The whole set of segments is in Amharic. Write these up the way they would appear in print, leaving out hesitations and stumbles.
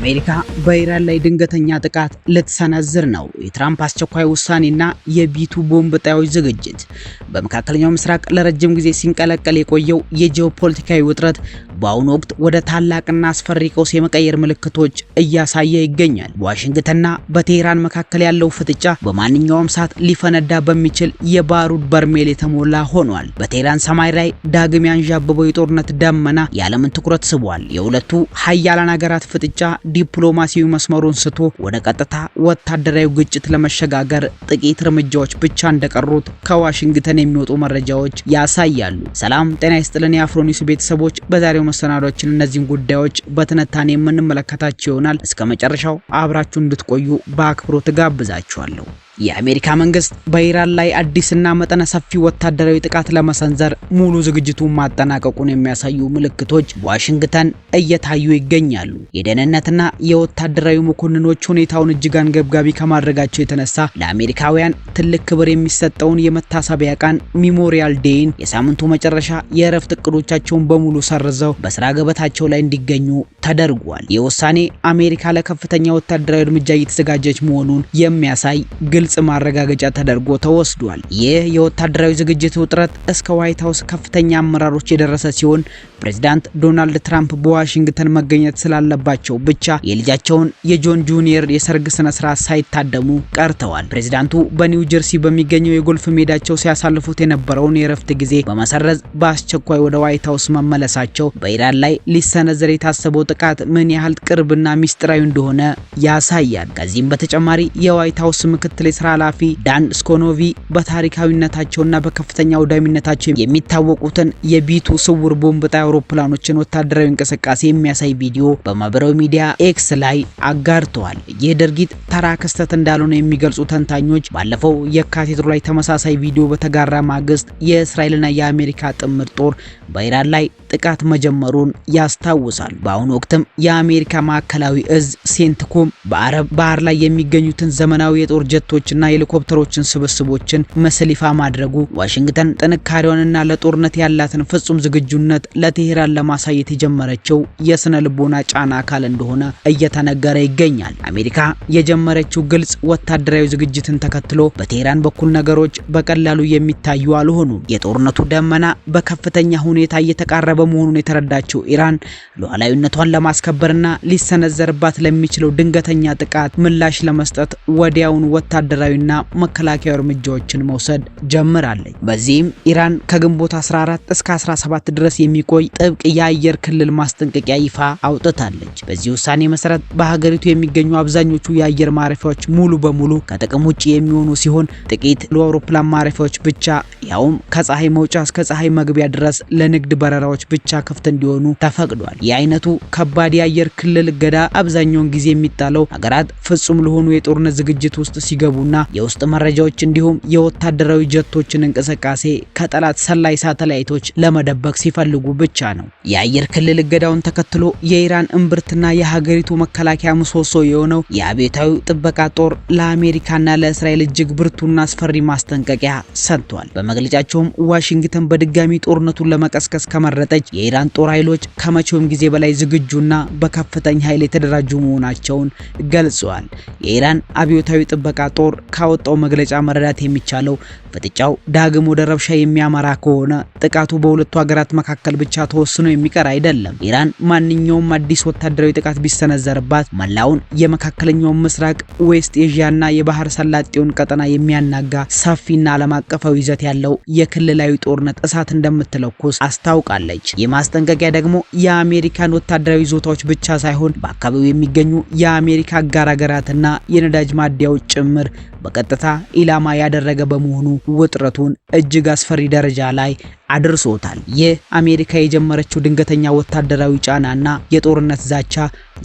አሜሪካ በኢራን ላይ ድንገተኛ ጥቃት ልትሰነዝር ነው። የትራምፕ አስቸኳይ ውሳኔና የቢቱ ቦምብ ጣዮች ዝግጅት። በመካከለኛው ምስራቅ ለረጅም ጊዜ ሲንቀለቀል የቆየው የጂኦፖለቲካዊ ውጥረት በአሁኑ ወቅት ወደ ታላቅና አስፈሪ ቀውስ የመቀየር ምልክቶች እያሳየ ይገኛል። በዋሽንግተንና በቴህራን መካከል ያለው ፍጥጫ በማንኛውም ሰዓት ሊፈነዳ በሚችል የባሩድ በርሜል የተሞላ ሆኗል። በቴህራን ሰማይ ላይ ዳግም ያንዣበበው የጦርነት ደመና የዓለምን ትኩረት ስቧል። የሁለቱ ሀያላን ሀገራት ፍጥጫ ዲፕሎማሲያዊ መስመሩን ስቶ ወደ ቀጥታ ወታደራዊ ግጭት ለመሸጋገር ጥቂት እርምጃዎች ብቻ እንደቀሩት ከዋሽንግተን የሚወጡ መረጃዎች ያሳያሉ። ሰላም ጤና ይስጥልን የአፍሮ ኒውስ ቤተሰቦች፣ በዛሬው መሰናዶችን እነዚህን ጉዳዮች በትንታኔ የምንመለከታቸው ይሆናል። እስከ መጨረሻው አብራችሁ እንድትቆዩ በአክብሮት ጋብዛችኋለሁ። የአሜሪካ መንግስት በኢራን ላይ አዲስና መጠነ ሰፊ ወታደራዊ ጥቃት ለመሰንዘር ሙሉ ዝግጅቱን ማጠናቀቁን የሚያሳዩ ምልክቶች በዋሽንግተን እየታዩ ይገኛሉ። የደህንነትና የወታደራዊ መኮንኖች ሁኔታውን እጅግ አንገብጋቢ ከማድረጋቸው የተነሳ ለአሜሪካውያን ትልቅ ክብር የሚሰጠውን የመታሰቢያ ቀን ሚሞሪያል ዴይን የሳምንቱ መጨረሻ የእረፍት እቅዶቻቸውን በሙሉ ሰርዘው በስራ ገበታቸው ላይ እንዲገኙ ተደርጓል። ይህ ውሳኔ አሜሪካ ለከፍተኛ ወታደራዊ እርምጃ እየተዘጋጀች መሆኑን የሚያሳይ ግልጽ ማረጋገጫ ተደርጎ ተወስዷል። ይህ የወታደራዊ ዝግጅት ውጥረት እስከ ዋይት ሃውስ ከፍተኛ አመራሮች የደረሰ ሲሆን ፕሬዝዳንት ዶናልድ ትራምፕ በዋሽንግተን መገኘት ስላለባቸው ብቻ የልጃቸውን የጆን ጁኒየር የሰርግ ስነ ስርዓት ሳይታደሙ ቀርተዋል። ፕሬዝዳንቱ በኒው ጀርሲ በሚገኘው የጎልፍ ሜዳቸው ሲያሳልፉት የነበረውን የእረፍት ጊዜ በመሰረዝ በአስቸኳይ ወደ ዋይት ሃውስ መመለሳቸው በኢራን ላይ ሊሰነዘር የታሰበው ጥቃት ምን ያህል ቅርብና ሚስጥራዊ እንደሆነ ያሳያል። ከዚህም በተጨማሪ የዋይት ሃውስ ምክትል የስራ ኃላፊ ዳን ስኮኖቪ በታሪካዊነታቸውና በከፍተኛ አውዳሚነታቸው የሚታወቁትን የቢቱ ስውር ቦምብ ጣይ አውሮፕላኖችን ወታደራዊ እንቅስቃሴ የሚያሳይ ቪዲዮ በማህበራዊ ሚዲያ ኤክስ ላይ አጋርተዋል። ይህ ድርጊት ተራ ክስተት እንዳልሆነ የሚገልጹ ተንታኞች ባለፈው የካቲት ላይ ተመሳሳይ ቪዲዮ በተጋራ ማግስት የእስራኤልና የአሜሪካ ጥምር ጦር በኢራን ላይ ጥቃት መጀመሩን ያስታውሳል። በአሁኑ ወቅትም የአሜሪካ ማዕከላዊ እዝ ሴንትኮም በአረብ ባህር ላይ የሚገኙትን ዘመናዊ የጦር ጀቶችና ሄሊኮፕተሮችን ስብስቦችን ምስል ይፋ ማድረጉ ዋሽንግተን ጥንካሬዋንና ለጦርነት ያላትን ፍጹም ዝግጁነት ለቴህራን ለማሳየት የጀመረችው የስነ ልቦና ጫና አካል እንደሆነ እየተነገረ ይገኛል። አሜሪካ የጀመረችው ግልጽ ወታደራዊ ዝግጅትን ተከትሎ በቴህራን በኩል ነገሮች በቀላሉ የሚታዩ አልሆኑም። የጦርነቱ ደመና በከፍተኛ ሁኔታ እየተቃረበ መሆኑን የተረዳችው ኢራን ሉዓላዊነቷን ለማስከበርና ሊሰነዘርባት ለሚችለው ድንገተኛ ጥቃት ምላሽ ለመስጠት ወዲያውኑ ወታደራዊና መከላከያ እርምጃዎችን መውሰድ ጀምራለች። በዚህም ኢራን ከግንቦት 14 እስከ 17 ድረስ የሚቆይ ጥብቅ የአየር ክልል ማስጠንቀቂያ ይፋ አውጥታለች። በዚህ ውሳኔ መሰረት በሀገሪቱ የሚገኙ አብዛኞቹ የአየር ማረፊያዎች ሙሉ በሙሉ ከጥቅም ውጪ የሚሆኑ ሲሆን ጥቂት ለአውሮፕላን ማረፊያዎች ብቻ ያውም ከፀሐይ መውጫ እስከ ፀሐይ መግቢያ ድረስ ለንግድ በረራዎች ብቻ ክፍት እንዲሆኑ ተፈቅዷል። የአይነቱ ከባድ የአየር ክልል እገዳ አብዛኛውን ጊዜ የሚጣለው ሀገራት ፍጹም ለሆኑ የጦርነት ዝግጅት ውስጥ ሲገቡና የውስጥ መረጃዎች እንዲሁም የወታደራዊ ጀቶችን እንቅስቃሴ ከጠላት ሰላይ ሳተላይቶች ለመደበቅ ሲፈልጉ ብቻ ነው። የአየር ክልል እገዳውን ተከትሎ የኢራን እምብርትና የሀገሪቱ መከላከያ ምሰሶ የሆነው የአብዮታዊ ጥበቃ ጦር ለአሜሪካና ለእስራኤል እጅግ ብርቱና አስፈሪ ማስጠንቀቂያ ሰጥቷል። በመግለጫቸውም ዋሽንግተን በድጋሚ ጦርነቱን ለመቀስቀስ ከመረጠች የኢራን ጦር ኃይሎች ከመቼውም ጊዜ በላይ ዝግጁና በከፍተኛ ኃይል የተደራጁ መሆናቸውን ገልጸዋል። የኢራን አብዮታዊ ጥበቃ ጦር ካወጣው መግለጫ መረዳት የሚቻለው ፍጥጫው ዳግም ወደ ረብሻ የሚያመራ ከሆነ ጥቃቱ በሁለቱ ሀገራት መካከል ብቻ ተወስኖ የሚቀር አይደለም። ኢራን ማንኛውም አዲስ ወታደራዊ ጥቃት ቢሰነዘርባት መላውን የመካከለኛው ምስራቅ፣ ዌስት ኤዥያና የባህር ሰላጤውን ቀጠና የሚያናጋ ሰፊና ዓለም አቀፋዊ ይዘት ያለው የክልላዊ ጦርነት እሳት እንደምትለኩስ አስታውቃለች። የማስጠንቀቂያ ደግሞ የአሜሪካን ወታደራዊ ይዞታዎች ብቻ ሳይሆን በአካባቢው የሚገኙ የአሜሪካ አጋር ሀገራትና የነዳጅ ማደያዎች ጭምር በቀጥታ ኢላማ ያደረገ በመሆኑ ውጥረቱን እጅግ አስፈሪ ደረጃ ላይ አድርሶታል። ይህ አሜሪካ የጀመረችው ድንገተኛ ወታደራዊ ጫናና የጦርነት ዛቻ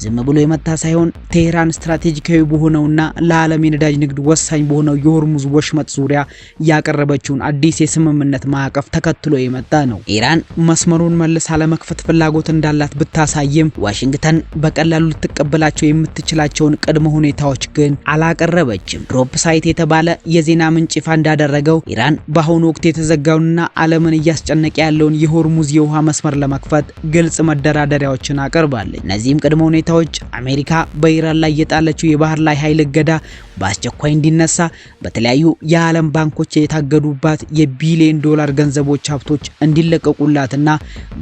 ዝም ብሎ የመጣ ሳይሆን ቴህራን ስትራቴጂካዊ በሆነውና ለዓለም የነዳጅ ንግድ ወሳኝ በሆነው የሆርሙዝ ወሽመጥ ዙሪያ ያቀረበችውን አዲስ የስምምነት ማዕቀፍ ተከትሎ የመጣ ነው። ኢራን መስመሩን መልሳ ለመክፈት ፍላጎት እንዳላት ብታሳይም ዋሽንግተን በቀላሉ ልትቀበላቸው የምትችላቸውን ቅድመ ሁኔታዎች ግን አላቀረበችም። ድሮፕ ሳይት የተባለ የዜና ምንጭ ይፋ እንዳደረገው ኢራን በአሁኑ ወቅት የተዘጋውንና ዓለምን እያስጨነቀ ያለውን የሆርሙዝ የውሃ መስመር ለመክፈት ግልጽ መደራደሪያዎችን አቀርባለች። እነዚህም ቅድመ ሁኔታዎች አሜሪካ በኢራን ላይ የጣለችው የባህር ላይ ኃይል እገዳ በአስቸኳይ እንዲነሳ፣ በተለያዩ የዓለም ባንኮች የታገዱባት የቢሊዮን ዶላር ገንዘቦች ሀብቶች እንዲለቀቁላትና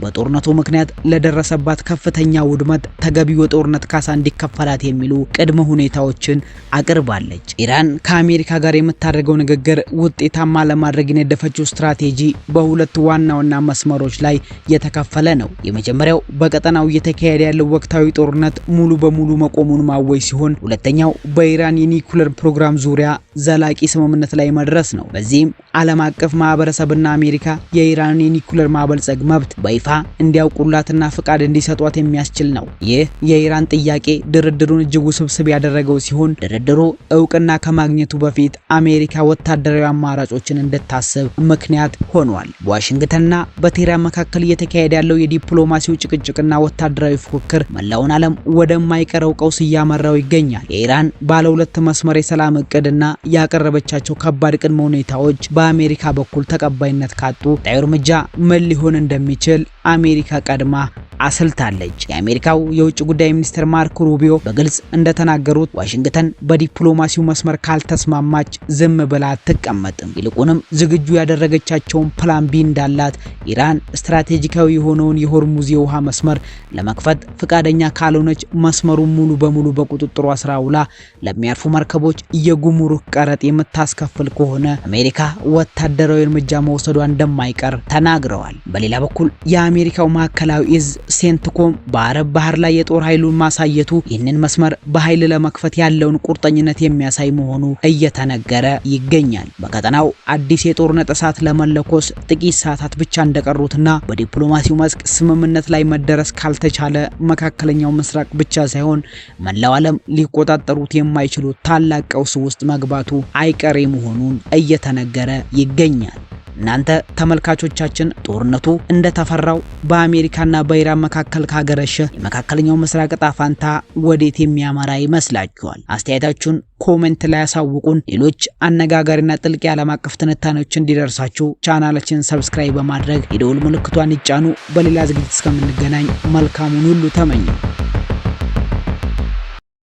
በጦርነቱ ምክንያት ለደረሰባት ከፍተኛ ውድመት ተገቢው የጦርነት ካሳ እንዲከፈላት የሚሉ ቅድመ ሁኔታዎችን አቅርባለች። ኢራን ከአሜሪካ ጋር የምታደርገው ንግግር ውጤታማ ለማድረግ የነደፈችው ስትራቴጂ በሁለት ዋና መስመሮች ላይ የተከፈለ ነው። የመጀመሪያው በቀጠናው እየተካሄደ ያለው ወቅታዊ ጦርነት ሙሉ በሙሉ መቆሙን ማወጅ ሲሆን፣ ሁለተኛው በኢራን የኒኩለር ፕሮግራም ዙሪያ ዘላቂ ስምምነት ላይ መድረስ ነው። በዚህም ዓለም አቀፍ ማህበረሰብና አሜሪካ የኢራንን የኒኩለር ማበልጸግ መብት በይፋ እንዲያውቁላትና ፍቃድ እንዲሰጧት የሚያስችል ነው። ይህ የኢራን ጥያቄ ድርድሩን እጅግ ውስብስብ ያደረገው ሲሆን ድርድሩ እውቅና ከማግኘቱ በፊት አሜሪካ ወታደራዊ አማራጮችን እንድታስብ ምክንያት ሆኗል። በዋሽንግተንና በቴህራን መካከል እየተካሄደ ያለው የዲፕሎማሲው ጭቅጭቅና ወታደራዊ ፉክክር መላውን ዓለም ወደማይቀረው ቀውስ እያመራው ይገኛል። የኢራን ባለ ሁለት መስመር የሰላም እቅድና ያቀረበቻቸው ከባድ ቅድመ ሁኔታዎች በአሜሪካ በኩል ተቀባይነት ካጡ ዳይ እርምጃ ምን ሊሆን እንደሚችል አሜሪካ ቀድማ አስልታለች። የአሜሪካው የውጭ ጉዳይ ሚኒስትር ማርኮ ሩቢዮ በግልጽ እንደተናገሩት ዋሽንግተን በዲፕሎማሲው መስመር ካልተስማማች ዝም ብላ አትቀመጥም። ይልቁንም ዝግጁ ያደረገቻቸውን ፕላን ቢ እንዳላት፣ ኢራን ስትራቴጂካዊ የሆነውን የሆርሙዝ የውሃ መስመር ለመክፈት ፍቃደኛ ካልሆነች መስመሩን ሙሉ በሙሉ በቁጥጥሯ ስር አውላ ለሚያርፉ መርከቦች የጉምሩክ ቀረጥ የምታስከፍል ከሆነ አሜሪካ ወታደራዊ እርምጃ መውሰዷ እንደማይቀር ተናግረዋል። በሌላ በኩል የአሜሪካው ማዕከላዊ እዝ ሴንትኮም በአረብ ባህር ላይ የጦር ኃይሉን ማሳየቱ ይህንን መስመር በኃይል ለመክፈት ያለውን ቁርጠኝነት የሚያሳይ መሆኑ እየተነገረ ይገኛል። በቀጠናው አዲስ የጦርነት እሳት ለመለኮስ ጥቂት ሰዓታት ብቻ እንደቀሩትና በዲፕሎማሲው መስክ ስምምነት ላይ መደረስ ካልተቻለ መካከለኛው ምስራቅ ብቻ ሳይሆን መላው ዓለም ሊቆጣጠሩት የማይችሉ ታላቅ ቀውስ ውስጥ መግባቱ አይቀሬ መሆኑን እየተነገረ ይገኛል። እናንተ ተመልካቾቻችን ጦርነቱ እንደተፈራው በአሜሪካና በኢራን መካከል ካገረሸ የመካከለኛው ምስራቅ ዕጣ ፈንታ ወዴት የሚያመራ ይመስላችኋል? አስተያየታችሁን ኮሜንት ላይ ያሳውቁን። ሌሎች አነጋጋሪና ጥልቅ የዓለም አቀፍ ትንታኔዎች እንዲደርሳችሁ ቻናላችንን ሰብስክራይብ በማድረግ የደውል ምልክቷን ይጫኑ። በሌላ ዝግጅት እስከምንገናኝ መልካሙን ሁሉ ተመኘው።